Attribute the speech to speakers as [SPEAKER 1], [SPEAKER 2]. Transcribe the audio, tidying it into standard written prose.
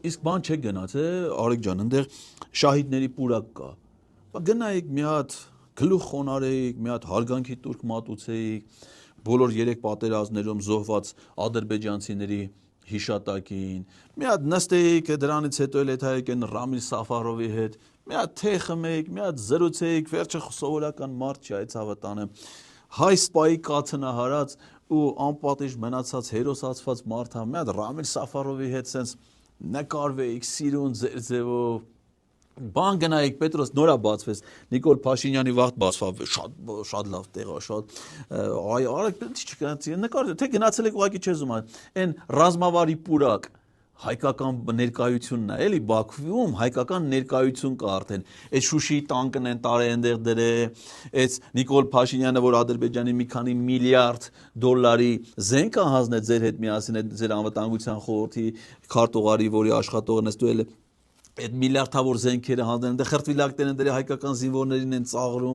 [SPEAKER 1] Իսկ բան չեք գնաց Արեգ ջան, այնտեղ շահիդների պուրակ կա։ Բա գնայիք մի հատ գլուխ խոնարհեիք, մի հատ հարգանքի տուրք մատուցեիք, բոլոր 3 պատերազմներում զոհված ադրբեջանցիների հիշատակին, մի հատ նստեիք դրանից հետո էլ այդ այն Ռամիլ Սաֆարովի հետ, մի հատ թե խմեիք, մի հատ զրուցեիք, վերջը սովորական մարդ չի, այդ հավատանը հայ սպայի կաթնա հարած ու անպատիժ մնացած հերոսացված մարդ հա մի հատ Ռամիլ Սաֆարովի հետ sense նկարվեիք սիրուն ձեր ձևով բան գնայիք Պետրոս նորա բացվեց Նիկոլ Փաշինյանի վաղ բացվավ շատ լավ տեղ է շատ այ արեք չգնացի նկար թե գնացել եք ուղղակի չես ուզում այն ռազմավարի պուրակ հայկական ներկայությունն է էլի Բաքվում հայկական ներկայություն կա արդեն այդ Շուշիի տանկն են տարե այնտեղ դրե այդ Նիկոլ Փաշինյանը որ Ադրբեջանի մի քանի միլիարդ դոլարի զենք է հանձնել ձեր հետ միասին այդ ձեր անվտանգության խորհրդի քարտուղարի որի աշխատողն ես դու էլ այդ միլիարդավոր զենքերը հանձնել այնտեղ խրտվիլակներն դրե հայկական զինվորներին են ծաղրում